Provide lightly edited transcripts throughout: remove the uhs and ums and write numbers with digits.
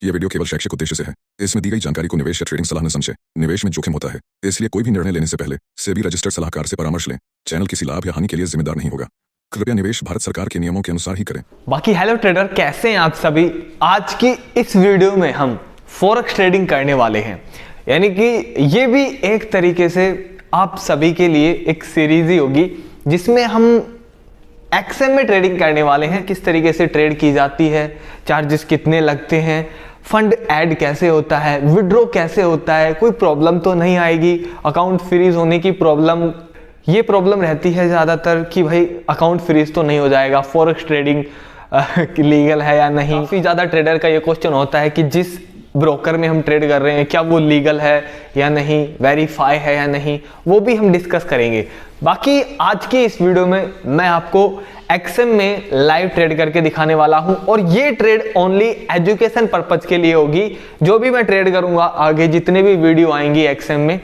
ये वीडियो केवल शैक्षिक उद्देश्य से है। इसमें दी गई जानकारी को निवेश या ट्रेडिंग सलाह न समझें। निवेश में जोखिम होता है, इसलिए कोई भी निर्णय लेने से पहले सेबी रजिस्टर्ड सलाहकार से परामर्श लें। चैनल किसी लाभ या हानि के लिए जिम्मेदार नहीं होगा। कृपया निवेश भारत सरकार के नियमों के अनुसार ही करें। बाकी हेलो ट्रेडर, कैसे हैं आप सभी। आज की इस वीडियो में हम फॉरेक्स ट्रेडिंग करने वाले हैं, यानी कि ये भी एक तरीके से आप सभी के लिए एक सीरीज ही होगी जिसमें हम एक्सएम में ट्रेडिंग करने वाले हैं। किस तरीके से ट्रेड की जाती है, चार्जेस कितने लगते हैं, फंड ऐड कैसे होता है, विड्रॉ कैसे होता है, कोई प्रॉब्लम तो नहीं आएगी, अकाउंट फ्रीज होने की प्रॉब्लम, ये प्रॉब्लम रहती है ज़्यादातर कि भाई अकाउंट फ्रीज तो नहीं हो जाएगा, फॉरेक्स ट्रेडिंग लीगल है या नहीं। काफ़ी ज़्यादा ट्रेडर का ये क्वेश्चन होता है कि जिस ब्रोकर में हम ट्रेड कर रहे हैं क्या वो लीगल है या नहीं, वेरीफाई है या नहीं, वो भी हम डिस्कस करेंगे। बाकी आज की इस वीडियो में मैं आपको एक्सएम में लाइव ट्रेड करके दिखाने वाला हूं और ये ट्रेड ओनली एजुकेशन पर्पज के लिए होगी। जो भी मैं ट्रेड करूंगा आगे, जितने भी वीडियो आएंगी एक्सएम में,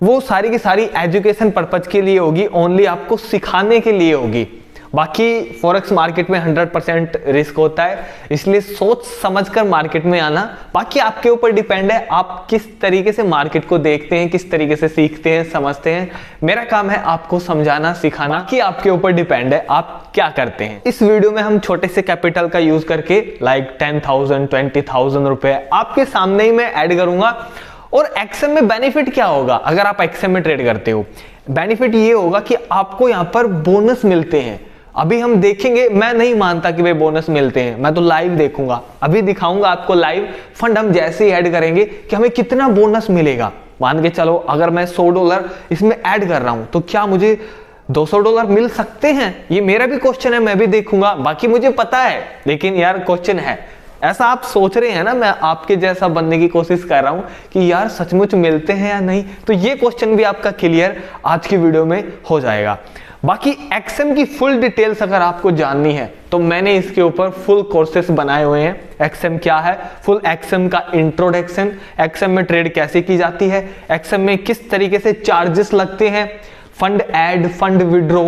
वो सारी की सारी एजुकेशन पर्पज के लिए होगी, ओनली आपको सिखाने के लिए होगी। बाकी फॉरेक्स मार्केट में 100% रिस्क होता है, इसलिए सोच समझकर मार्केट में आना। बाकी आपके ऊपर डिपेंड है आप किस तरीके से मार्केट को देखते हैं, किस तरीके से सीखते हैं, समझते हैं। मेरा काम है आपको समझाना, सिखाना, कि आपके ऊपर डिपेंड है आप क्या करते हैं। इस वीडियो में हम छोटे से कैपिटल का यूज करके लाइक 10,000 20,000 रुपए आपके सामने ही मैं ऐड करूंगा। और एक्सएम में बेनिफिट क्या होगा अगर आप एक्सएम में ट्रेड करते हो? बेनिफिट ये होगा कि आपको यहां पर बोनस मिलते हैं। अभी हम देखेंगे, मैं नहीं मानता कि वे बोनस मिलते हैं, मैं तो लाइव देखूंगा, अभी दिखाऊंगा आपको लाइव फंड हम जैसे ही ऐड करेंगे कि हमें कितना बोनस मिलेगा। मान के चलो अगर मैं $100 इसमें ऐड कर रहा हूं तो क्या मुझे $200 मिल सकते हैं? ये मेरा भी क्वेश्चन है, मैं भी देखूंगा। बाकी मुझे पता है, लेकिन यार क्वेश्चन है, ऐसा आप सोच रहे हैं ना, मैं आपके जैसा बनने की कोशिश कर रहा हूं कि यार सचमुच मिलते हैं या नहीं। तो ये क्वेश्चन भी आपका क्लियर आज की वीडियो में हो जाएगा। बाकी एक्सएम की फुल डिटेल्स अगर आपको जाननी है तो मैंने इसके ऊपर फुल कोर्सेस बनाए हुए हैं। एक्सएम क्या है, फुल एक्सएम का इंट्रोडक्शन, एक्सएम में ट्रेड कैसे की जाती है, एक्सएम में किस तरीके से चार्जेस लगते हैं, फंड ऐड, फंड विड्रॉ,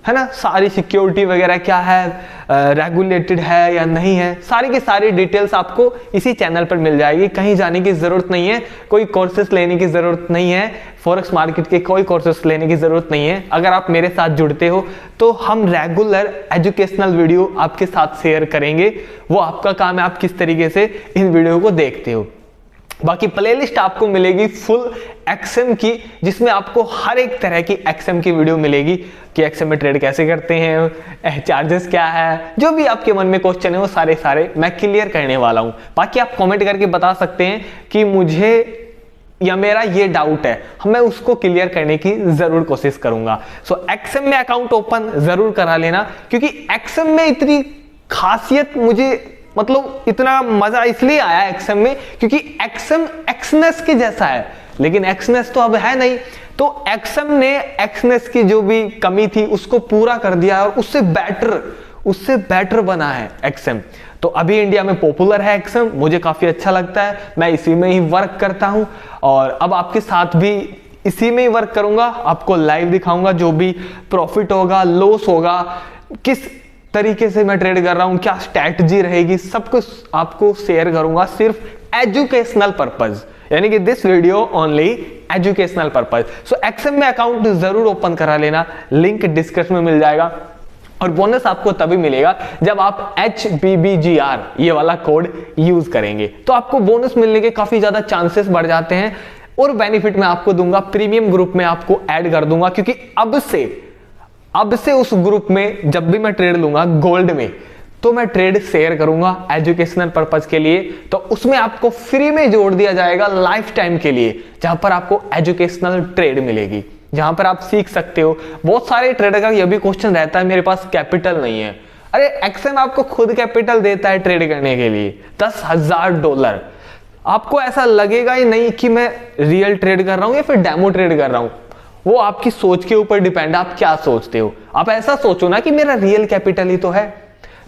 है ना, सारी सिक्योरिटी वगैरह क्या है, रेगुलेटेड है या नहीं है, सारी की सारी डिटेल्स आपको इसी चैनल पर मिल जाएगी। कहीं जाने की जरूरत नहीं है, कोई कोर्सेस लेने की जरूरत नहीं है, फॉरेक्स मार्केट के कोई कोर्सेस लेने की जरूरत नहीं है। अगर आप मेरे साथ जुड़ते हो तो हम रेगुलर एजुकेशनल वीडियो आपके साथ शेयर करेंगे। वो आपका काम है, आप किस तरीके से इन वीडियो को देखते हो। बाकी प्लेलिस्ट आपको मिलेगी फुल एक्सएम की, जिसमें आपको हर एक तरह की एक्सएम की वीडियो मिलेगी कि एक्सएम में ट्रेड कैसे करते हैं, चार्जेस क्या है, जो भी आपके मन में क्वेश्चन है वो सारे मैं क्लियर करने वाला हूं। बाकी आप कमेंट करके बता सकते हैं कि मुझे या मेरा ये डाउट है, मैं उसको क्लियर करने की जरूर कोशिश करूंगा। सो एक्सएम में अकाउंट ओपन जरूर करा लेना, क्योंकि एक्सएम में इतनी खासियत मुझे, मतलब इतना मजा इसलिए आया एक्सएम में क्योंकि एक्सएम एक्सनेस के जैसा है, लेकिन एक्सनेस तो अब है नहीं। तो एक्सएम ने एक्सनेस की जो भी कमी थी उसको पूरा कर दिया और उससे बेटर बना है एक्सएम। तो अभी इंडिया में पॉपुलर है एक्सएम, मुझे काफी अच्छा लगता है, मैं इसी में ही वर्क करता हूं और अब आपके साथ भी इसी में ही वर्क करूंगा। आपको लाइव दिखाऊंगा जो भी प्रॉफिट होगा, लॉस होगा, किस तरीके से मैं ट्रेड कर रहा हूं, क्या स्ट्रैटेजी रहेगी, सब कुछ आपको शेयर करूंगा, सिर्फ एजुकेशनल पर्पज, यानी कि this video only educational purpose. So XM में अकाउंट जरूर ओपन करा लेना, लिंक डिस्क्रिप्शन में मिल जाएगा। और बोनस आपको तभी मिलेगा जब आप HBBGR ये वाला कोड यूज करेंगे, तो आपको बोनस मिलने के काफी ज्यादा चांसेस बढ़ जाते हैं। और बेनिफिट मैं आपको दूंगा, प्रीमियम ग्रुप में आपको ऐड कर दूंगा, क्योंकि अब से उस ग्रुप में जब भी मैं ट्रेड लूंगा गोल्ड में, तो मैं ट्रेड शेयर करूंगा एजुकेशनल पर्पज के लिए। तो उसमें आपको फ्री में जोड़ दिया जाएगा लाइफ टाइम के लिए, जहां पर आपको एजुकेशनल ट्रेड मिलेगी, जहां पर आप सीख सकते हो। बहुत सारे ट्रेडर का यह भी क्वेश्चन रहता है, मेरे पास कैपिटल नहीं है। अरे एक्सएम आपको खुद कैपिटल देता है ट्रेड करने के लिए, $10,000। आपको ऐसा लगेगा ही नहीं कि मैं रियल ट्रेड कर रहा हूं या फिर डेमो ट्रेड कर रहा हूं। वो आपकी सोच के ऊपर डिपेंड है, आप क्या सोचते हो। आप ऐसा सोचो ना कि मेरा रियल कैपिटल ही तो है,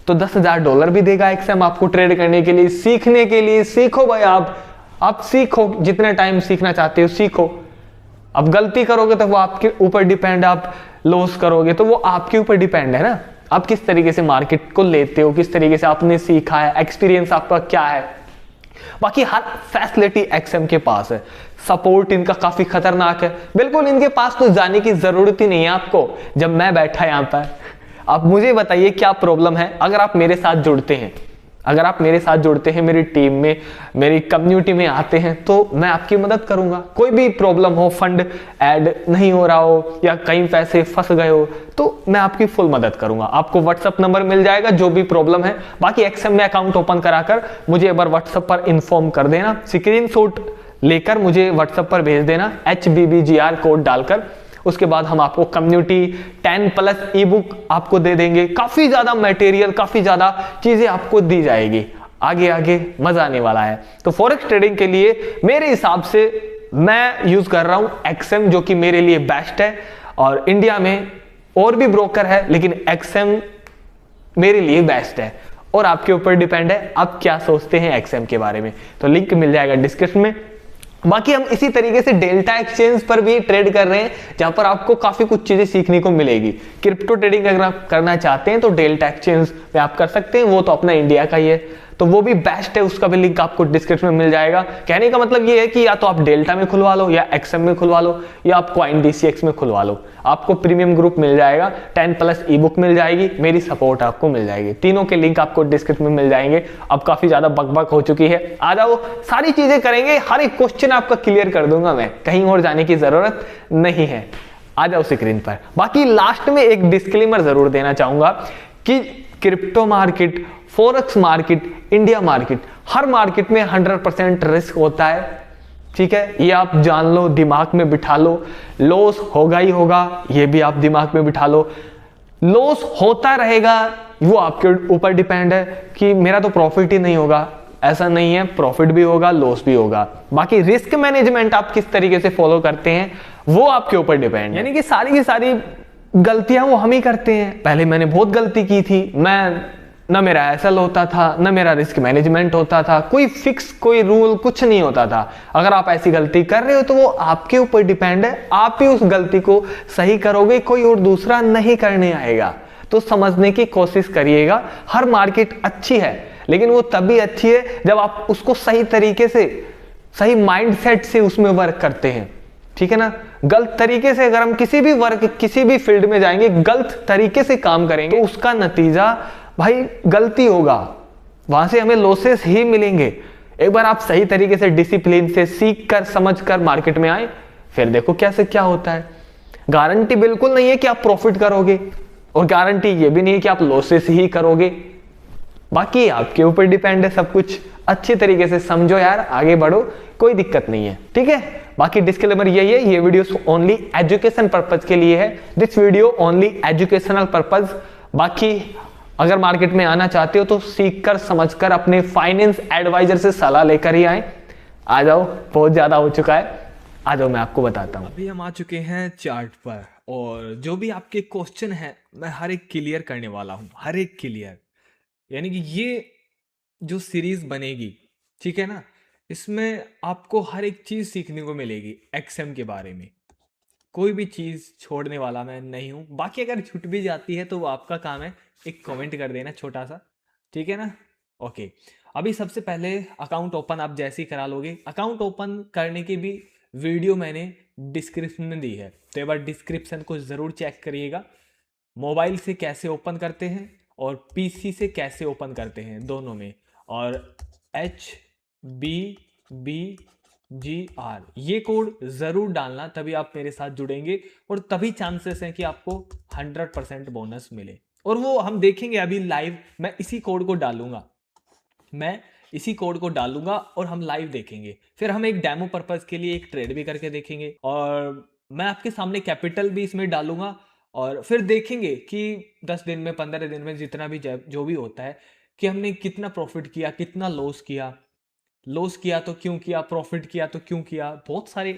तो $10,000 भी देगा एक्सएम आपको ट्रेड करने के लिए, सीखने के लिए। सीखो भाई, आप सीखो, जितने टाइम सीखना चाहते हो सीखो। अब गलती करोगे तो वो आपके ऊपर डिपेंड, आप लॉस करोगे तो वो आपके ऊपर डिपेंड है ना, आप किस तरीके से मार्केट को लेते हो, किस तरीके से आपने सीखा है, एक्सपीरियंस आपका क्या है। बाकी हर फैसिलिटी एक्सएम के पास है। सपोर्ट इनका काफी खतरनाक है, बिल्कुल इनके पास तो जाने की जरूरत ही नहीं है आपको। जब मैं बैठा यहां पर, आप मुझे बताइए क्या प्रॉब्लम है। अगर आप मेरे साथ जुड़ते हैं, अगर आप मेरे साथ जुड़ते हैं, मेरी टीम में, मेरी कम्युनिटी में आते हैं, तो मैं आपकी मदद करूंगा। कोई भी प्रॉब्लम हो, फंड ऐड नहीं हो रहा हो या कहीं पैसे फंस गए हो, तो मैं आपकी फुल मदद करूंगा। आपको व्हाट्सएप नंबर मिल जाएगा जो भी प्रॉब्लम है। बाकी एक्सएम में अकाउंट ओपन कराकर मुझे एक बार व्हाट्सएप पर इन्फॉर्म कर देना, स्क्रीनशॉट लेकर मुझे व्हाट्सएप पर भेज देना HBBGR कोड डालकर। उसके बाद हम आपको कम्युनिटी 10+ ई बुक आपको दे देंगे। काफी ज्यादा मटेरियल, काफी ज्यादा चीजें आपको दी जाएगी। आगे आगे मजा आने वाला है। तो फॉरेक्स ट्रेडिंग के लिए मेरे हिसाब से मैं यूज कर रहा हूं एक्सएम, जो कि मेरे लिए बेस्ट है। और इंडिया में और भी ब्रोकर है, लेकिन एक्सएम मेरे लिए बेस्ट है। और आपके ऊपर डिपेंड है आप क्या सोचते हैं एक्सएम के बारे में। तो लिंक मिल जाएगा डिस्क्रिप्शन में। बाकी हम इसी तरीके से डेल्टा एक्सचेंज पर भी ट्रेड कर रहे हैं, जहां पर आपको काफी कुछ चीजें सीखने को मिलेगी। क्रिप्टो ट्रेडिंग अगर आप करना चाहते हैं तो डेल्टा एक्सचेंज में आप कर सकते हैं, वो तो अपना इंडिया का ही है, तो वो भी बेस्ट है। उसका भी लिंक आपको डिस्क्रिप्शन में मिल जाएगा। कहने का मतलब ये है कि या तो आप डेल्टा में खुलवा लो, या एक्सएम में खुलवा लो, या आप CoinDCX में खुलवा लो। आपको प्रीमियम ग्रुप मिल जाएगा, 10+ ई बुक मिल जाएगी, मेरी सपोर्ट आपको मिल जाएगी। तीनों के लिंक आपको डिस्क्रिप्शन में मिल जाएंगे। अब काफी ज्यादा बकबक हो चुकी है, आ जाओ, सारी चीजें करेंगे। हर एक क्वेश्चन आपका क्लियर कर दूंगा मैं, कहीं और जाने की जरूरत नहीं है। आ जाओ स्क्रीन पर। बाकी लास्ट में एक डिस्क्लेमर जरूर देना चाहूंगा कि crypto market, forex market, India market, हर मार्केट में 100% रिस्क होता है। ठीक है, ये आप जान लो, दिमाग में बिठा लो। लॉस होगा ही होगा, ये भी आप दिमाग में बिठा लो। लॉस होता रहेगा, वो आपके ऊपर डिपेंड है कि मेरा तो प्रॉफिट ही नहीं होगा। ऐसा नहीं है, प्रॉफिट भी होगा, लॉस भी होगा। बाकी रिस्क मैनेजमेंट आप किस तरीके से फॉलो करते हैं वो आपके ऊपर डिपेंड है। यानी कि सारी की सारी गलतियां वो हम ही करते हैं। पहले मैंने बहुत गलती की थी, मैं ना मेरा एसएल होता था, ना मेरा रिस्क मैनेजमेंट होता था, कोई फिक्स कोई रूल कुछ नहीं होता था। अगर आप ऐसी गलती कर रहे हो तो वो आपके ऊपर डिपेंड है, आप ही उस गलती को सही करोगे, कोई और दूसरा नहीं करने आएगा। तो समझने की कोशिश करिएगा। हर मार्केट अच्छी है, लेकिन वो तभी अच्छी है जब आप उसको सही तरीके से, सही माइंडसेट से उसमें वर्क करते हैं। ठीक है ना, गलत तरीके से अगर हम किसी भी वर्क, किसी भी फील्ड में जाएंगे, गलत तरीके से काम करेंगे, तो उसका नतीजा भाई गलती होगा, वहां से हमें लॉसेस ही मिलेंगे। एक बार आप सही तरीके से, डिसिप्लिन से, सीख कर, समझ कर मार्केट में आए, फिर देखो कैसे क्या होता है। गारंटी बिल्कुल नहीं है कि आप प्रॉफिट करोगे, और गारंटी ये भी नहीं है कि आप लॉसेस ही करोगे। बाकी आपके ऊपर डिपेंड है सब कुछ। अच्छी तरीके से समझो यार, आगे बढ़ो, कोई दिक्कत नहीं है। ठीक है, बाकी डिस्क्लेमर यही है, ये वीडियो ओनली एजुकेशन पर्पज के लिए है। This video only educational purpose. बाकी अगर मार्केट में आना चाहते हो तो सीख कर, समझ कर, अपने फाइनेंस एडवाइजर से सलाह लेकर ही आए। आ जाओ, बहुत ज्यादा हो चुका है, आ जाओ मैं आपको बताता हूँ। अभी हम आ चुके हैं चार्ट पर, और जो भी आपके क्वेश्चन है मैं हर एक क्लियर करने वाला हूँ, हर एक क्लियर। यानी कि ये जो सीरीज बनेगी, ठीक है ना, इसमें आपको हर एक चीज सीखने को मिलेगी एक्सएम के बारे में। कोई भी चीज छोड़ने वाला मैं नहीं हूं। बाकी अगर छूट भी जाती है तो वो आपका काम है, एक कमेंट कर देना छोटा सा, ठीक है ना। ओके, अभी सबसे पहले अकाउंट ओपन आप जैसे ही करा लोगे, अकाउंट ओपन करने की भी वीडियो मैंने डिस्क्रिप्शन में दी है, तो एक बार डिस्क्रिप्शन को जरूर चेक करिएगा। मोबाइल से कैसे ओपन करते हैं और पीसी से कैसे ओपन करते हैं, दोनों में। और HBBGR ये कोड जरूर डालना, तभी आप मेरे साथ जुड़ेंगे और तभी चांसेस हैं कि आपको 100% बोनस मिले। और वो हम देखेंगे अभी लाइव। मैं इसी कोड को डालूंगा, और हम लाइव देखेंगे। फिर हम एक डेमो पर्पस के लिए एक ट्रेड भी करके देखेंगे, और मैं आपके सामने कैपिटल भी इसमें डालूंगा। और फिर देखेंगे कि 10 दिन में, 15 दिन में, जितना भी जो भी होता है, कि हमने कितना प्रॉफिट किया, कितना लॉस किया तो क्यों किया, प्रॉफिट किया तो क्यों किया। बहुत सारे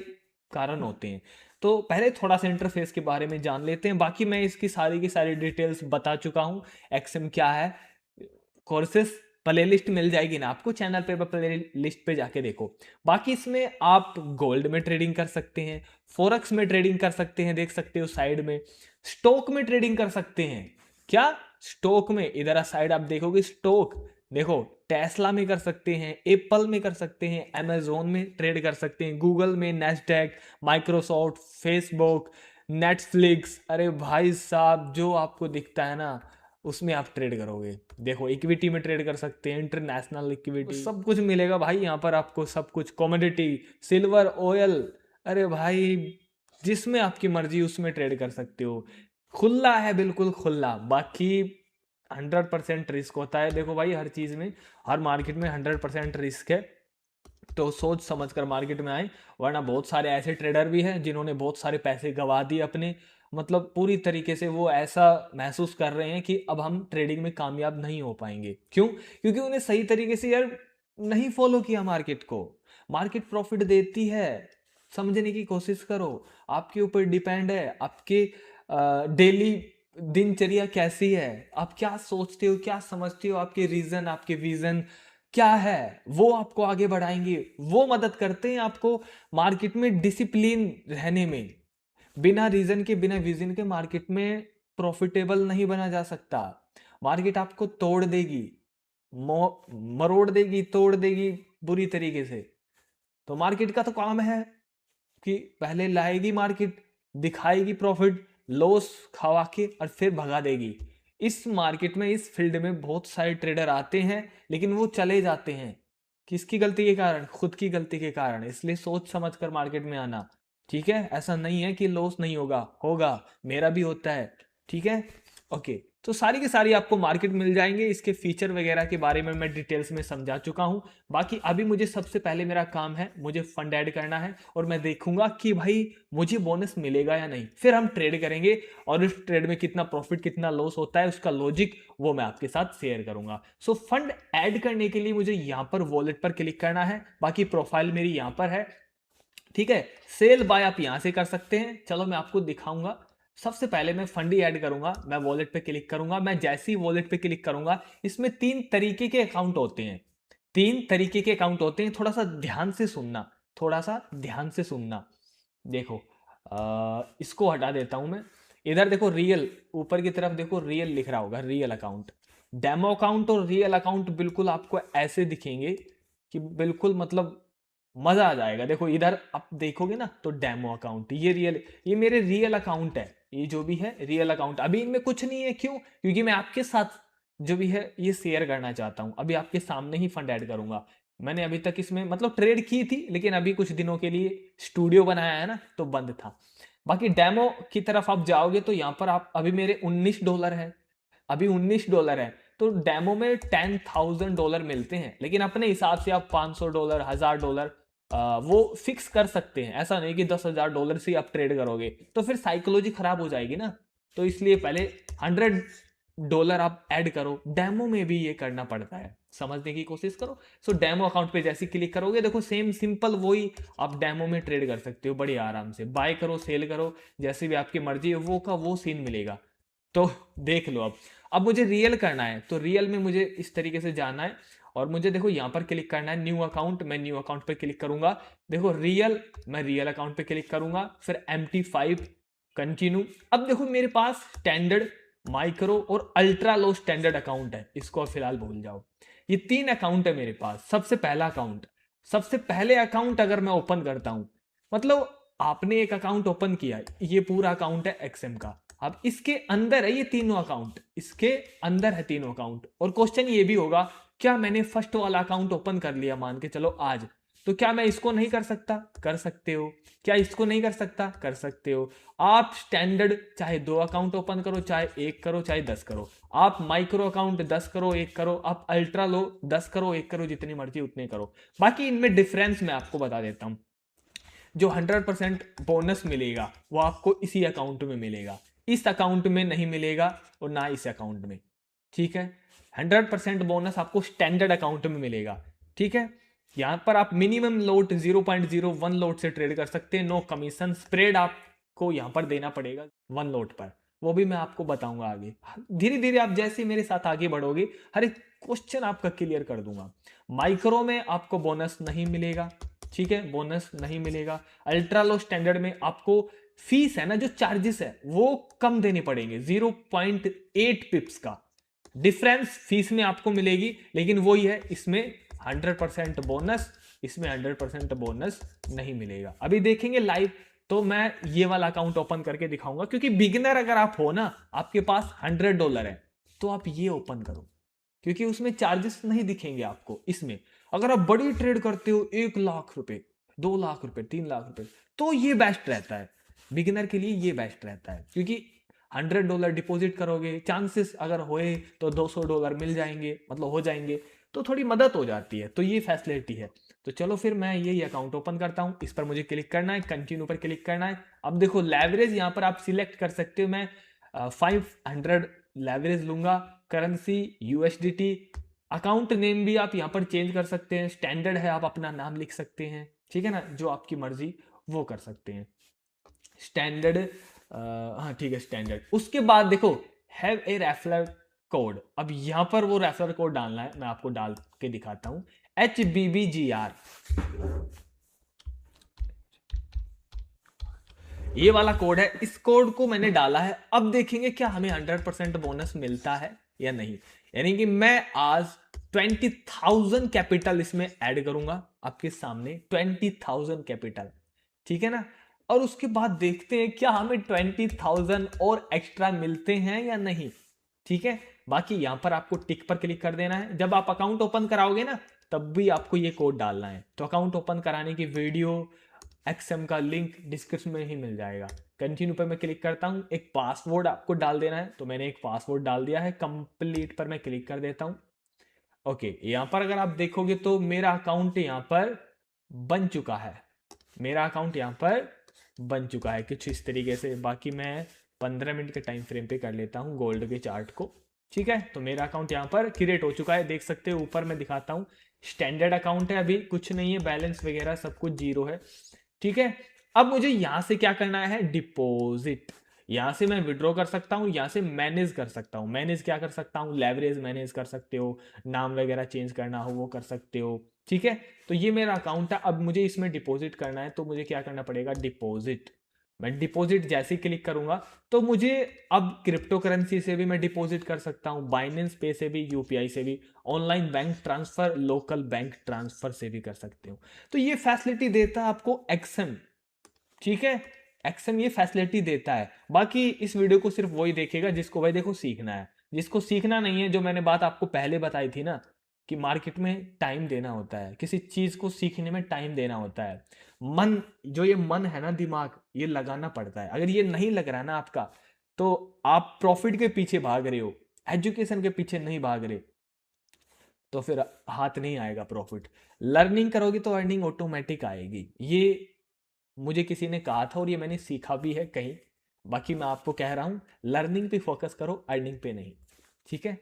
कारण होते हैं। तो पहले थोड़ा सा इंटरफेस के बारे में जान लेते हैं। बाकी मैं इसकी सारी की सारी डिटेल्स बता चुका हूं। एक्सएम क्या है, कोर्सेस प्ले लिस्ट मिल जाएगी ना आपको चैनल पे, प्ले लिस्ट पे जाके देखो। बाकी इसमें आप गोल्ड में ट्रेडिंग कर सकते हैं, फॉरेक्स में ट्रेडिंग कर सकते हैं, देख सकते हो साइड में। स्टॉक में ट्रेडिंग कर सकते हैं। क्या? स्टॉक में, इधर साइड आप देखोगे स्टॉक, देखो टेस्ला में कर सकते हैं, एप्पल में कर सकते हैं, अमेजोन में ट्रेड कर सकते हैं, गूगल में, नेस्डैक, माइक्रोसॉफ्ट, फेसबुक, नेटफ्लिक्स, अरे भाई साहब जो आपको दिखता है ना उसमें आप ट्रेड करोगे। देखो इक्विटी में ट्रेड कर सकते हैं, इंटरनेशनल इक्विटी, सब कुछ मिलेगा भाई यहाँ पर आपको, सब कुछ, कमोडिटी, सिल्वर, ऑयल, अरे भाई जिसमें आपकी मर्जी उसमें ट्रेड कर सकते हो। खुला है, बिल्कुल खुला। बाकी 100% रिस्क होता है। देखो भाई हर चीज़ में, हर मार्केट में 100% रिस्क है, तो सोच समझ कर मार्केट में आए, वरना बहुत सारे ऐसे ट्रेडर भी हैं जिन्होंने बहुत सारे पैसे गंवा दिए अपने, मतलब पूरी तरीके से वो ऐसा महसूस कर रहे हैं कि अब हम ट्रेडिंग में कामयाब नहीं हो पाएंगे। क्यों? क्योंकि उन्हें सही तरीके से यार नहीं फॉलो किया मार्केट को। मार्केट प्रॉफिट देती है, समझने की कोशिश करो। आपके ऊपर डिपेंड है, आपके डेली दिनचर्या कैसी है, आप क्या सोचते हो, क्या समझते हो, आपके रीजन, आपके विजन क्या है, वो आपको आगे बढ़ाएंगे, वो मदद करते हैं आपको मार्केट में डिसिप्लिन रहने में। बिना रीजन के, बिना विजन के मार्केट में प्रॉफिटेबल नहीं बना जा सकता। मार्केट आपको तोड़ देगी, मरोड़ देगी, तोड़ देगी बुरी तरीके से। तो मार्केट का तो काम है कि पहले लाएगी मार्केट, दिखाएगी प्रॉफिट, लॉस खवा के और फिर भगा देगी। इस मार्केट में, इस फील्ड में बहुत सारे ट्रेडर आते हैं लेकिन वो चले जाते हैं। किसकी गलती के कारण? खुद की गलती के कारण। इसलिए सोच समझ कर मार्केट में आना, ठीक है? ऐसा नहीं है कि लॉस नहीं होगा, होगा, मेरा भी होता है, ठीक है? ओके, तो सारी की सारी आपको मार्केट मिल जाएंगे। इसके फीचर वगैरह के बारे में मैं डिटेल्स में समझा चुका हूं। बाकी अभी मुझे सबसे पहले मेरा काम है, मुझे फंड ऐड करना है और मैं देखूंगा कि भाई मुझे बोनस मिलेगा या नहीं। फिर हम ट्रेड करेंगे और उस ट्रेड में कितना प्रॉफिट, कितना लॉस होता है, उसका लॉजिक वो मैं आपके साथ शेयर करूंगा। सो फंड ऐड करने के लिए मुझे यहां पर वॉलेट पर क्लिक करना है। बाकी प्रोफाइल मेरी यहां पर है, ठीक है? सेल बाय आप यहां से कर सकते हैं। चलो मैं आपको दिखाऊंगा। सबसे पहले मैं फंड ही ऐड करूंगा, मैं वॉलेट पे क्लिक करूंगा। मैं जैसे ही वॉलेट पे क्लिक करूंगा, इसमें 3 तरीके के अकाउंट होते हैं, 3 तरीके के अकाउंट होते हैं। थोड़ा सा ध्यान से सुनना, थोड़ा सा ध्यान से सुनना। देखो इसको हटा देता हूं मैं। इधर देखो रियल, ऊपर की तरफ देखो रियल लिख रहा होगा, रियल अकाउंट। डेमो अकाउंट और रियल अकाउंट बिल्कुल आपको ऐसे दिखेंगे कि बिल्कुल मतलब मजा आ जाएगा। देखो इधर आप देखोगे ना तो डेमो अकाउंट, ये रियल, ये मेरे रियल अकाउंट है, ये जो भी है रियल अकाउंट। अभी इनमें कुछ नहीं है, क्यों? क्योंकि मैं आपके साथ जो भी है ये शेयर करना चाहता हूं। अभी आपके सामने ही फंड ऐड करूंगा। मैंने अभी तक इसमें मतलब ट्रेड की थी, लेकिन अभी कुछ दिनों के लिए स्टूडियो बनाया है ना, तो बंद था। बाकी डेमो की तरफ आप जाओगे तो यहाँ पर आप, अभी मेरे $19 है, अभी $19 है। तो डेमो में $10,000 मिलते हैं, लेकिन अपने हिसाब से आप $500, $1000 वो फिक्स कर सकते हैं। ऐसा नहीं कि $10,000 से आप ट्रेड करोगे, तो फिर साइकोलॉजी खराब हो जाएगी ना। तो इसलिए पहले $100 आप ऐड करो। डेमो में भी ये करना पड़ता है, समझने की कोशिश करो। सो डेमो अकाउंट पे जैसे क्लिक करोगे, देखो सेम सिंपल वही आप डेमो में ट्रेड कर सकते हो बड़ी आराम से। बाय करो, सेल करो, जैसे भी आपकी मर्जी है वो का वो सीन मिलेगा। तो देख लो। अब मुझे रियल करना है, तो रियल में मुझे इस तरीके से जाना है और मुझे देखो यहाँ पर क्लिक करना है न्यू अकाउंट। मैं न्यू अकाउंट पे क्लिक करूंगा। देखो रियल, मैं रियल अकाउंट पे क्लिक करूंगा, फिर MT5 कंटिन्यू। अब देखो मेरे पास स्टैंडर्ड, माइक्रो और अल्ट्रा लो स्टैंडर्ड अकाउंट है, इसको फिलहाल भूल जाओ। ये 3 अकाउंट है मेरे पास। सबसे पहला अकाउंट, सबसे पहले अकाउंट अगर मैं ओपन करता हूं, मतलब आपने एक अकाउंट ओपन किया, ये पूरा अकाउंट है XM का। अब इसके अंदर है ये तीनों अकाउंट, इसके अंदर है तीनों अकाउंट। और क्वेश्चन ये भी होगा, क्या मैंने फर्स्ट वाला अकाउंट ओपन कर लिया मान के चलो आज, तो क्या मैं इसको नहीं कर सकता? कर सकते हो। क्या इसको नहीं कर सकता? कर सकते हो। आप स्टैंडर्ड चाहे 2 अकाउंट ओपन करो, चाहे 1 करो, चाहे 10 करो। आप माइक्रो अकाउंट 10 करो, 1 करो। आप अल्ट्रा लो 10 करो, 1 करो, जितनी मर्जी उतने करो। बाकी इनमें डिफरेंस मैं आपको बता देता हूं। जो 100% बोनस मिलेगा वो आपको इसी अकाउंट में मिलेगा, इस अकाउंट में नहीं मिलेगा और ना इस अकाउंट में, ठीक है? 100% बोनस आपको स्टैंडर्ड अकाउंट में मिलेगा, ठीक है? यहां पर आप मिनिमम लोट 0.01 लोट से ट्रेड कर सकते हैं। नो कमीशन, स्प्रेड आपको यहां पर देना पड़ेगा 1 लोट पर, वो भी मैं आपको बताऊंगा आगे। धीरे धीरे आप जैसे मेरे साथ आगे बढ़ोगे, हर एक क्वेश्चन आपका क्लियर कर दूंगा। माइक्रो में आपको बोनस नहीं मिलेगा, ठीक है? बोनस नहीं मिलेगा। अल्ट्रा लो स्टैंडर्ड में आपको फीस है ना, जो चार्जेस है वो कम देने पड़ेंगे, 0.8 पिप्स का, डिफरेंस फीस में आपको मिलेगी, लेकिन वही है, इसमें 100% बोनस, इसमें 100% बोनस नहीं मिलेगा। अभी देखेंगे लाइव, तो मैं ये वाला अकाउंट ओपन करके दिखाऊंगा, क्योंकि बिगिनर अगर आप हो ना, आपके पास $100 है, तो आप ये ओपन करो, क्योंकि उसमें चार्जेस नहीं दिखेंगे आपको। इसमें अगर आप बड़ी ट्रेड करते हो, 1 लाख रुपए, 2 लाख रुपए, 3 लाख रुपए, तो ये बेस्ट रहता है बिगिनर के लिए, ये बेस्ट रहता है, क्योंकि $100 डिपॉजिट करोगे, चांसेस अगर होए तो $200 मिल जाएंगे, मतलब हो जाएंगे, तो थोड़ी मदद हो जाती है, तो ये फैसिलिटी है। तो चलो फिर मैं यही अकाउंट ओपन करता हूँ। इस पर मुझे क्लिक करना है, कंटिन्यू पर क्लिक करना है। अब देखो लेवरेज यहाँ पर आप सिलेक्ट कर सकते हो, मैं 500 लेवरेज लूंगा, करेंसी USDT। अकाउंट नेम भी आप यहाँ पर चेंज कर सकते हैं, स्टैंडर्ड है, आप अपना नाम लिख सकते हैं, ठीक है ना, जो आपकी मर्जी वो कर सकते हैं। स्टैंडर्ड, हाँ ठीक है स्टैंडर्ड। उसके बाद देखो हैव ए रेफरल कोड, अब यहाँ पर वो रेफरल कोड डालना है, मैं आपको डाल के दिखाता हूँ, HBBGR, ये वाला कोड है। इस कोड को मैंने डाला है, अब देखेंगे क्या हमें 100% बोनस मिलता है या नहीं। यानी कि मैं आज 20,000 कैपिटल इसमें ऐड करूंगा आपके सामने, 20,000 कैपिटल, ठीक है ना। और उसके बाद देखते हैं क्या हमें 20,000 और एक्स्ट्रा मिलते हैं या नहीं, ठीक है। बाकी यहां पर आपको टिक पर क्लिक कर देना है। जब आप अकाउंट ओपन कराओगे ना, तब भी आपको ये कोड डालना है। तो अकाउंट ओपन कराने की वीडियो, एक्सएम का लिंक डिस्क्रिप्शन में ही मिल जाएगा। कंटिन्यू पर मैं क्लिक करता हूं, एक पासवर्ड आपको डाल देना है, तो मैंने एक पासवर्ड डाल दिया है। कंप्लीट पर मैं क्लिक कर देता हूं। ओके, यहां पर अगर आप देखोगे तो मेरा अकाउंट यहां पर बन चुका है, मेरा अकाउंट यहां पर बन चुका है कुछ इस तरीके से। बाकी मैं 15 मिनट के टाइम फ्रेम पे कर लेता हूं गोल्ड के चार्ट को, ठीक है। तो मेरा अकाउंट यहाँ पर क्रिएट हो चुका है, देख सकते हो ऊपर मैं दिखाता हूँ, स्टैंडर्ड अकाउंट है, अभी कुछ नहीं है, बैलेंस वगैरह सब कुछ जीरो है, ठीक है। अब मुझे यहां से क्या करना है, डिपॉजिट। यहां से मैं विड्रॉ कर सकता हूं, यहां से मैनेज कर सकता हूं। मैनेज क्या कर सकता हूं, लेवरेज मैनेज कर सकते हो, नाम वगैरह चेंज करना हो वो कर सकते हो, ठीक है। तो ये मेरा अकाउंट है, अब मुझे इसमें डिपॉजिट करना है, तो मुझे क्या करना पड़ेगा, डिपॉजिट। मैं डिपॉजिट जैसे ही क्लिक करूंगा तो मुझे अब क्रिप्टो करेंसी से भी मैं डिपॉजिट कर सकता हूं, बाइनेंस पे से भी, यूपीआई से भी, online bank transfer, local bank transfer से भी कर सकते हो। तो ये फैसिलिटी देता है आपको एक्सएम, ठीक है। एक्सएम ये फैसिलिटी देता है। बाकी इस वीडियो को सिर्फ वही देखेगा जिसको भाई देखो सीखना है, जिसको सीखना नहीं है, जो मैंने बात आपको पहले बताई थी ना, कि मार्केट में टाइम देना होता है, किसी चीज को सीखने में टाइम देना होता है। मन, जो ये मन है ना, दिमाग, ये लगाना पड़ता है। अगर ये नहीं लग रहा है ना आपका, तो आप प्रॉफिट के पीछे भाग रहे हो, एजुकेशन के पीछे नहीं भाग रहे, तो फिर हाथ नहीं आएगा प्रॉफिट। लर्निंग करोगे तो अर्निंग ऑटोमेटिक आएगी, ये मुझे किसी ने कहा था और ये मैंने सीखा भी है कहीं। बाकी मैं आपको कह रहा हूं, लर्निंग पे फोकस करो, अर्निंग पे नहीं, ठीक है।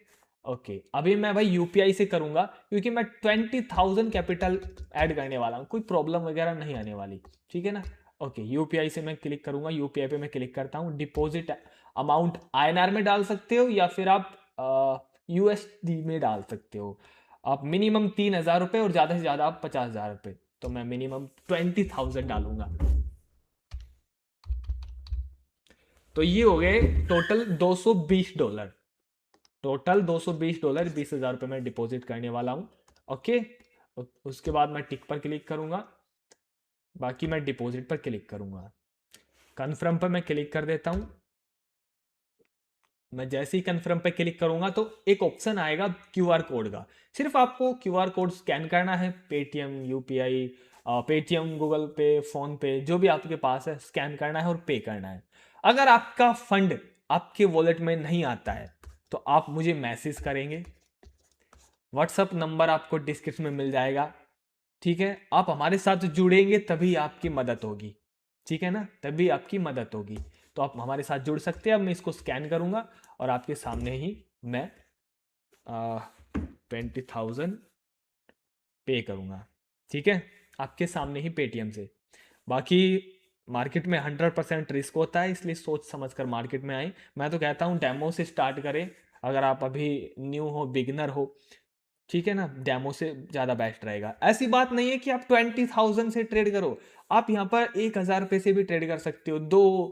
ओके, अभी मैं भाई यूपीआई से करूंगा, क्योंकि मैं 20,000 कैपिटल ऐड करने वाला हूं, कोई प्रॉब्लम वगैरह नहीं आने वाली, ठीक है ना। ओके, यूपीआई से मैं क्लिक करूंगा, यूपीआई पे मैं क्लिक करता हूं। डिपॉजिट अमाउंट आईएनआर में डाल सकते हो, या फिर आप यूएसडी में डाल सकते हो। आप मिनिमम 3,000 रुपये और ज़्यादा से ज़्यादा आप 50,000 रुपये, तो मैं मिनिमम 20,000 डालूंगा। तो ये हो गए टोटल $220, टोटल $220, 20,000 रुपये मैं डिपॉजिट करने वाला हूं। ओके, उसके बाद मैं टिक पर क्लिक करूंगा, बाकी मैं डिपॉजिट पर क्लिक करूंगा, कन्फर्म पर मैं क्लिक कर देता हूं। मैं जैसे ही कन्फर्म पे क्लिक करूंगा तो एक ऑप्शन आएगा क्यूआर कोड का, सिर्फ आपको क्यूआर कोड स्कैन करना है, पेटीएम, यूपीआई, पेटीएम, गूगल पे, फोन पे, जो भी आपके पास है, स्कैन करना है और पे करना है। अगर आपका फंड आपके वॉलेट में नहीं आता है तो आप मुझे मैसेज करेंगे, व्हाट्सअप नंबर आपको डिस्क्रिप्शन में मिल जाएगा, ठीक है। आप हमारे साथ जुड़ेंगे तभी आपकी मदद होगी, ठीक है ना, तभी आपकी मदद होगी। तो आप हमारे साथ जुड़ सकते हैं। अब मैं इसको स्कैन करूंगा और आपके सामने ही मैं 20,000 पे करूंगा, ठीक है, आपके सामने ही पेटीएम से। बाकी मार्केट में 100% रिस्क होता है, इसलिए सोच समझ कर मार्केट में आए। मैं तो कहता हूँ डेमो से स्टार्ट करें, अगर आप अभी न्यू हो, बिगिनर हो, ठीक है ना, डेमो से ज़्यादा बेस्ट रहेगा। ऐसी बात नहीं है कि आप 20,000 से ट्रेड करो, आप यहाँ पर 1,000 रुपये से भी ट्रेड कर सकते हो,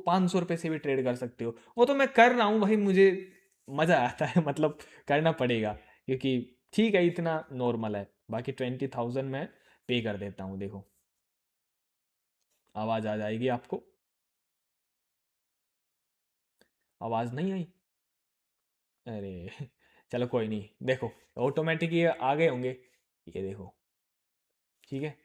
500 रुपये से भी ट्रेड कर सकते हो। वो तो मैं कर रहा हूँ भाई, मुझे मज़ा आता है, मतलब करना पड़ेगा, क्योंकि ठीक है इतना नॉर्मल है। बाकी 20,000 मैं पे कर देता हूँ। देखो आवाज़ आ जाएगी आपको, आवाज़ नहीं आई, अरे चलो कोई नहीं, देखो ऑटोमेटिक ये आ गए होंगे, ये देखो, ठीक है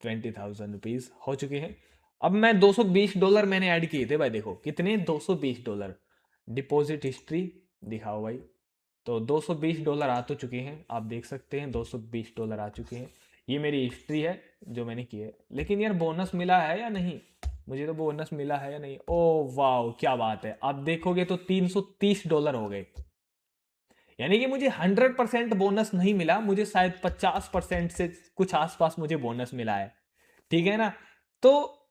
20,000 रुपीज़ हो चुके हैं। अब मैं $220 मैंने ऐड किए थे भाई, देखो कितने, $220। डिपॉजिट हिस्ट्री दिखाओ भाई, तो $220 आ तो चुके हैं, आप देख सकते हैं $220 आ चुके हैं। ये मेरी हिस्ट्री है जो मैंने की है। लेकिन यार बोनस मिला है या नहीं, मुझे तो बोनस मिला है या नहीं। ओ वाह क्या बात है, आप देखोगे तो $330 हो गए। यानी कि मुझे 100% बोनस नहीं मिला, मुझे शायद 50% से कुछ आसपास मुझे बोनस मिला है, ठीक है ना। तो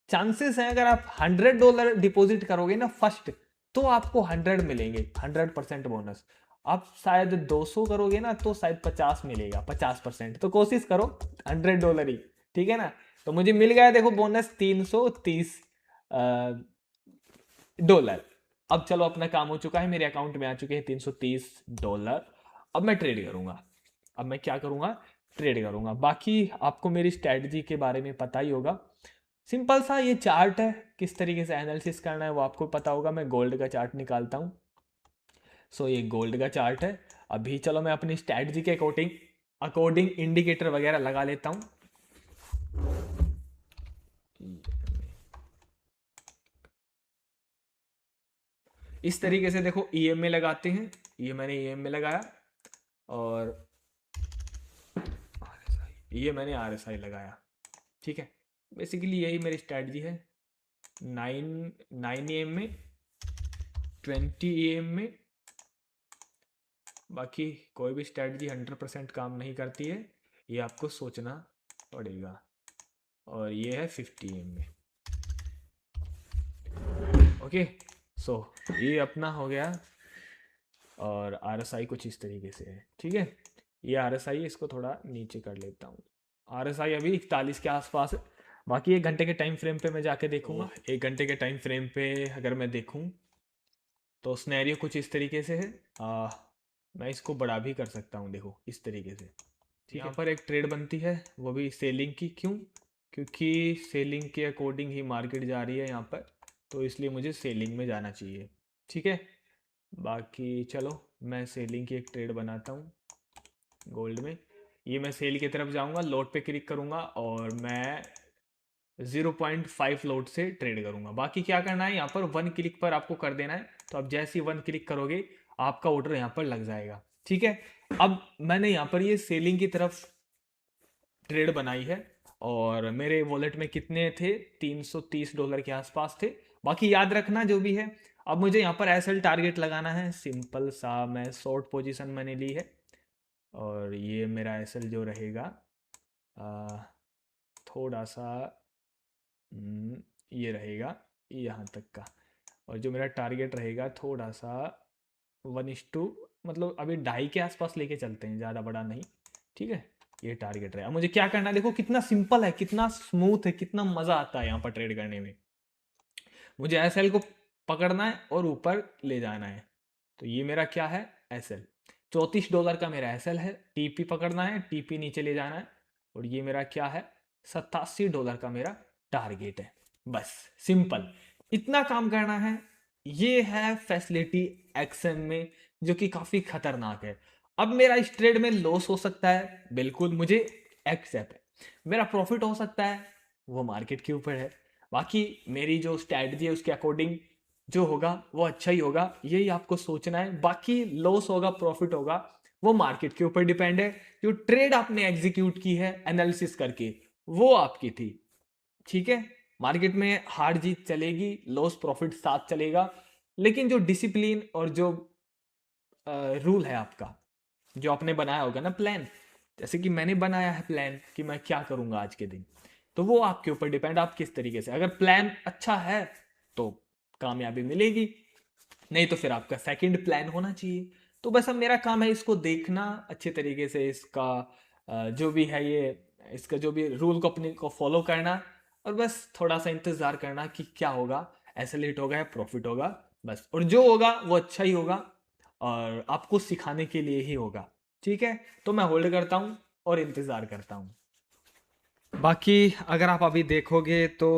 चांसेस हैं अगर आप $100 डिपॉजिट करोगे ना फर्स्ट, तो आपको 100 मिलेंगे, 100% बोनस। आप शायद 200 करोगे ना तो शायद 50 मिलेगा, 50%। तो कोशिश करो $100 ही, ठीक है ना। तो मुझे मिल गया देखो बोनस $330। अब चलो अपना काम हो चुका है, मेरे अकाउंट में आ चुके हैं $330। अब मैं ट्रेड करूंगा, अब मैं क्या करूंगा, ट्रेड करूंगा। बाकी आपको मेरी स्ट्रेटजी के बारे में पता ही होगा, सिंपल सा ये चार्ट है, किस तरीके से एनालिसिस करना है वो आपको पता होगा। मैं गोल्ड का चार्ट निकालता हूँ। सो ये गोल्ड का चार्ट है। अभी चलो मैं अपनी स्ट्रेटजी के अकॉर्डिंग अकॉर्डिंग इंडिकेटर वगैरह लगा लेता हूँ। इस तरीके से देखो ईएमए लगाते हैं, ये मैंने ईएमए लगाया, और ये मैंने आरएसआई लगाया, ठीक है। बेसिकली यही मेरी स्ट्रैटेजी है। 9 एम में, 20 एम में। बाकी कोई भी स्ट्रैटेजी 100% काम नहीं करती है, ये आपको सोचना पड़ेगा। और ये है 50 एम में, ओके। सो ये अपना हो गया, और आरएसआई कुछ इस तरीके से है, ठीक है। ये आरएसआई, इसको थोड़ा नीचे कर लेता हूँ। आरएसआई अभी 41 के आसपास है। बाकी 1 घंटे के टाइम फ्रेम पे मैं जाके देखूंगा। 1 घंटे के टाइम फ्रेम पे अगर मैं देखूं तो स्नैरियो कुछ इस तरीके से है। मैं इसको बड़ा भी कर सकता हूँ, देखो इस तरीके से। यहाँ पर एक ट्रेड बनती है, वो भी सेलिंग की। क्यों? क्योंकि सेलिंग के अकॉर्डिंग ही मार्केट जा रही है यहाँ पर, तो इसलिए मुझे सेलिंग में जाना चाहिए, ठीक है। बाकी चलो मैं सेलिंग की एक ट्रेड बनाता हूँ गोल्ड में। ये मैं सेल की तरफ जाऊँगा, लोड पे क्लिक करूँगा और मैं 0.5 लोड से ट्रेड करूँगा। बाकी क्या करना है, यहाँ पर 1 क्लिक पर आपको कर देना है। तो अब जैसे ही 1 क्लिक करोगे आपका ऑर्डर यहाँ पर लग जाएगा, ठीक है। अब मैंने यहाँ पर ये सेलिंग की तरफ ट्रेड बनाई है, और मेरे वॉलेट में कितने थे, $330 के आसपास थे। बाकी याद रखना जो भी है। अब मुझे यहाँ पर एसएल टारगेट लगाना है, सिंपल सा। मैं शॉर्ट पोजीशन मैंने ली है, और ये मेरा एसएल जो रहेगा थोड़ा सा ये रहेगा यहाँ तक का, और जो मेरा टारगेट रहेगा थोड़ा सा 1:2, मतलब अभी 2.5 के आसपास लेके चलते हैं, ज़्यादा बड़ा नहीं, ठीक है। ये टारगेट रहेगा। मुझे क्या करना है, देखो कितना सिंपल है, कितना स्मूथ है, कितना मज़ा आता है यहाँ पर ट्रेड करने में। मुझे एसएल को पकड़ना है और ऊपर ले जाना है। तो ये मेरा क्या है, एसएल $34 का मेरा एसएल है। टीपी पकड़ना है, टीपी नीचे ले जाना है, और ये मेरा क्या है, $87 का मेरा टारगेट है। बस सिंपल, इतना काम करना है। ये है फैसिलिटी एक्शन में, जो कि काफ़ी खतरनाक है। अब मेरा इस ट्रेड में लॉस हो सकता है, बिल्कुल मुझे एक्सेप्ट है। मेरा प्रॉफिट हो सकता है, वो मार्केट के ऊपर है। बाकी मेरी जो स्ट्रैटेजी है उसके अकॉर्डिंग जो होगा वो अच्छा ही होगा, यही आपको सोचना है। बाकी लॉस होगा प्रॉफिट होगा वो मार्केट के ऊपर डिपेंड है। जो ट्रेड आपने एग्जीक्यूट की है एनालिसिस करके, वो आपकी थी, ठीक है। मार्केट में हार जीत चलेगी, लॉस प्रॉफिट साथ चलेगा, लेकिन जो डिसिप्लिन और जो रूल है आपका, जो आपने बनाया होगा ना प्लान, जैसे कि मैंने बनाया है प्लान कि मैं क्या करूंगा आज के दिन, तो वो आपके ऊपर डिपेंड, आप किस तरीके से। अगर प्लान अच्छा है तो कामयाबी मिलेगी, नहीं तो फिर आपका सेकंड प्लान होना चाहिए। तो बस अब मेरा काम है इसको देखना अच्छे तरीके से, इसका जो भी है ये, इसका जो भी रूल को अपने को फॉलो करना, और बस थोड़ा सा इंतज़ार करना कि क्या होगा, एसएलेट होगा या प्रॉफिट होगा, बस। और जो होगा वो अच्छा ही होगा, और आपको सिखाने के लिए ही होगा। ठीक है, तो मैं होल्ड करता हूँ और इंतज़ार करता हूँ। बाकी अगर आप अभी देखोगे तो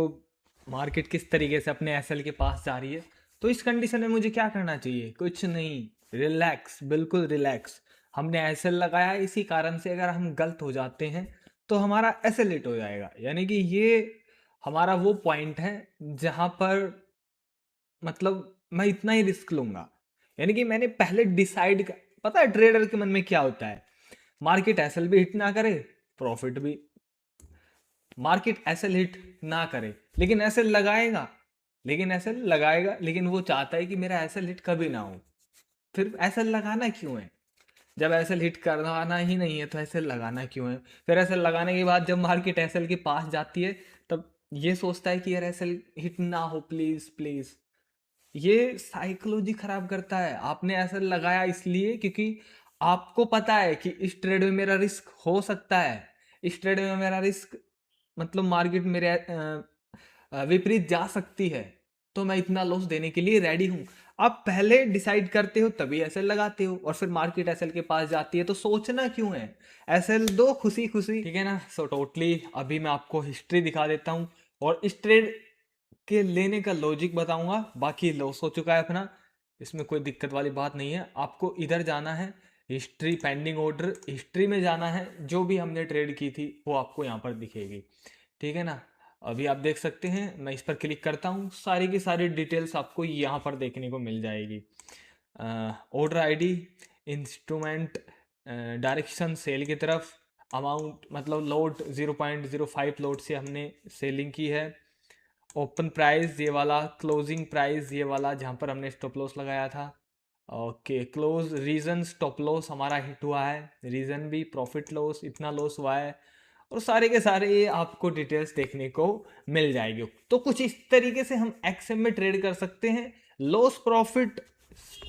मार्केट किस तरीके से अपने एसएल के पास जा रही है, तो इस कंडीशन में मुझे क्या करना चाहिए? कुछ नहीं, रिलैक्स, बिल्कुल रिलैक्स। हमने एसएल लगाया, इसी कारण से अगर हम गलत हो जाते हैं तो हमारा एसएल हिट हो जाएगा। यानी कि ये हमारा वो पॉइंट है जहां पर मतलब मैं इतना ही रिस्क लूंगा। यानी कि मैंने पहले डिसाइड, पता है ट्रेडर के मन में क्या होता है? मार्केट एसएल भी हिट ना करे, प्रॉफिट भी, मार्केट एसएल हिट ना करे लेकिन एसएल लगाएगा, लेकिन वो चाहता है कि मेरा एसएल हिट कभी ना हो। फिर एसएल लगाना क्यों है? जब एसएल हिट करवाना ही नहीं है तो एसएल लगाना क्यों है? फिर एसएल लगाने के बाद जब मार्केट एसएल के पास जाती है तब ये सोचता है कि यार एसएल हिट ना हो, प्लीज प्लीज। ये साइकोलॉजी खराब करता है। आपने एसएल लगाया इसलिए क्योंकि आपको पता है कि इस ट्रेड में मेरा रिस्क हो सकता है, इस ट्रेड में मेरा रिस्क मतलब मार्केट मेरे विपरीत जा सकती है, तो मैं इतना लॉस देने के लिए रेडी हूं। आप पहले डिसाइड करते हो तभी एसएल लगाते हो, और फिर मार्केट एसएल के पास जाती है तो सोचना क्यों है? एसएल दो खुशी खुशी, ठीक है ना। सो टोटली अभी मैं आपको हिस्ट्री दिखा देता हूँ और इस ट्रेड के लेने का लॉजिक बताऊंगा। बाकी लॉस हो चुका है अपना, इसमें कोई दिक्कत वाली बात नहीं है। आपको इधर जाना है, हिस्ट्री, पेंडिंग ऑर्डर, हिस्ट्री में जाना है। जो भी हमने ट्रेड की थी वो आपको यहाँ पर दिखेगी, ठीक है ना। अभी आप देख सकते हैं, मैं इस पर क्लिक करता हूँ, सारी की सारी डिटेल्स आपको यहाँ पर देखने को मिल जाएगी। Order ID, instrument, direction sell की तरफ, अमाउंट मतलब लोड 0.05 लोड से हमने सेलिंग की है। ओपन प्राइस ये वाला, क्लोजिंग प्राइस ये वाला जहाँ पर हमने स्टॉप लॉस लगाया था। Okay, close reason, stop loss हमारा हिट हुआ है, रीजन भी, प्रॉफिट लॉस इतना लॉस हुआ है, और सारे के सारे ये आपको डिटेल्स देखने को मिल जाएगी। तो कुछ इस तरीके से हम एक्सएम में ट्रेड कर सकते हैं। लॉस प्रॉफिट,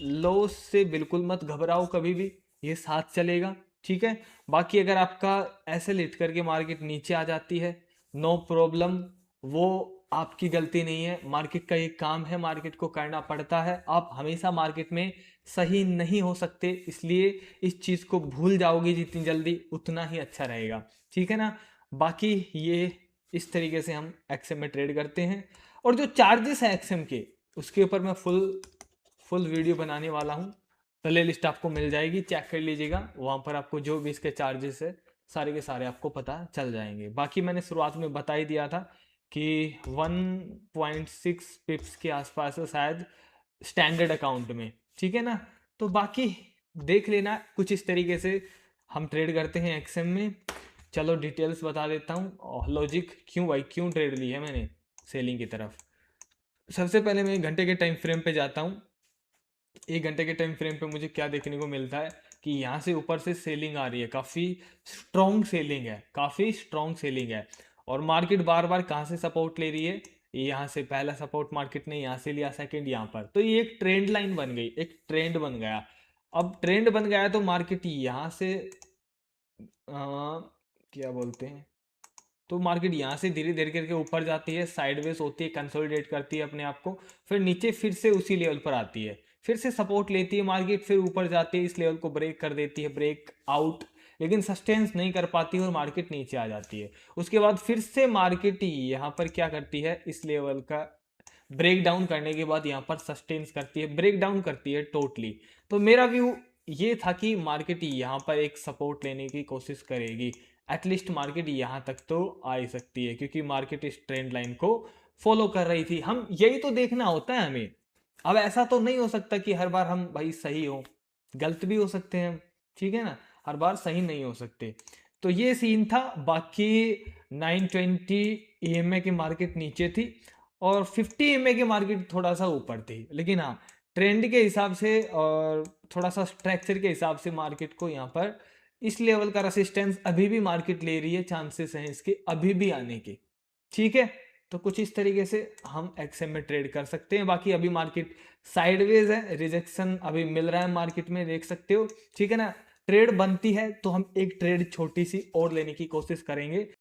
लॉस से बिल्कुल मत घबराओ कभी भी, ये साथ चलेगा, ठीक है। बाकी अगर आपका ऐसे लिट करके मार्केट नीचे आ जाती है, नो प्रॉब्लम, वो आपकी गलती नहीं है, मार्केट का ये काम है, मार्केट को करना पड़ता है। आप हमेशा मार्केट में सही नहीं हो सकते, इसलिए इस चीज को भूल जाओगे जितनी जल्दी उतना ही अच्छा रहेगा, ठीक है ना। बाकी ये इस तरीके से हम एक्सएम में ट्रेड करते हैं, और जो चार्जेस है एक्सएम के, उसके ऊपर मैं फुल वीडियो बनाने वाला हूँ। प्ले लिस्ट आपको मिल जाएगी, चेक कर लीजिएगा, वहां पर आपको जो भी इसके चार्जेस है सारे के सारे आपको पता चल जाएंगे। बाकी मैंने शुरुआत में बता ही दिया था कि 1.6 पिप्स के आसपास है शायद स्टैंडर्ड अकाउंट में, ठीक है ना। तो बाकी देख लेना, कुछ इस तरीके से हम ट्रेड करते हैं एक्सएम में। चलो डिटेल्स बता देता हूँ, लॉजिक क्यों भाई, क्यों ट्रेड ली है मैंने सेलिंग की तरफ। सबसे पहले मैं घंटे के टाइम फ्रेम पे जाता हूँ। एक घंटे के टाइम फ्रेम पे मुझे क्या देखने को मिलता है कि यहाँ से ऊपर से सेलिंग आ रही है, काफ़ी स्ट्रॉन्ग सेलिंग है, काफ़ी स्ट्रॉन्ग सेलिंग है। और मार्केट बार बार कहाँ से सपोर्ट ले रही है? यहाँ से पहला सपोर्ट मार्केट ने यहाँ से लिया, सेकंड यहाँ पर, तो ये एक ट्रेंड लाइन बन गई, एक ट्रेंड बन गया। अब ट्रेंड बन गया तो मार्केट यहाँ से क्या बोलते हैं, तो मार्केट यहाँ से धीरे धीरे करके ऊपर जाती है, साइडवेज होती है, कंसोलिडेट करती है अपने आप को, फिर नीचे फिर से उसी लेवल पर आती है, फिर से सपोर्ट लेती है मार्केट, फिर ऊपर जाती है, इस लेवल को ब्रेक कर देती है, ब्रेक आउट, लेकिन सस्टेंस नहीं कर पाती और मार्केट नीचे आ जाती है। उसके बाद फिर से मार्केट यहाँ पर क्या करती है, इस लेवल का ब्रेक डाउन करने के बाद यहाँ पर सस्टेंस करती है, ब्रेक डाउन करती है टोटली। तो मेरा व्यू ये था कि मार्केट यहाँ पर एक सपोर्ट लेने की कोशिश करेगी, एटलीस्ट मार्केट यहाँ तक तो आ ही सकती है, क्योंकि मार्केट इस ट्रेंड लाइन को फॉलो कर रही थी। हम यही तो देखना होता है हमें। अब ऐसा तो नहीं हो सकता कि हर बार हम भाई सही हो, गलत भी हो सकते हैं, ठीक है ना, हर बार सही नहीं हो सकते। तो ये सीन था। बाकी 920 EMA की मार्केट नीचे थी और 50 EMA की मार्केट थोड़ा सा ऊपर थी, लेकिन हाँ ट्रेंड के हिसाब से और थोड़ा सा स्ट्रक्चर के हिसाब से मार्केट को यहाँ पर इस लेवल का रेसिस्टेंस अभी भी मार्केट ले रही है, चांसेस हैं इसके अभी भी आने के, ठीक है। तो कुछ इस तरीके से हम एक्सएम में ट्रेड कर सकते हैं। बाकी अभी मार्केट साइडवेज है, रिजेक्शन अभी मिल रहा है मार्केट में, देख सकते हो, ठीक है ना। ट्रेड बनती है तो हम एक ट्रेड छोटी सी और लेने की कोशिश करेंगे।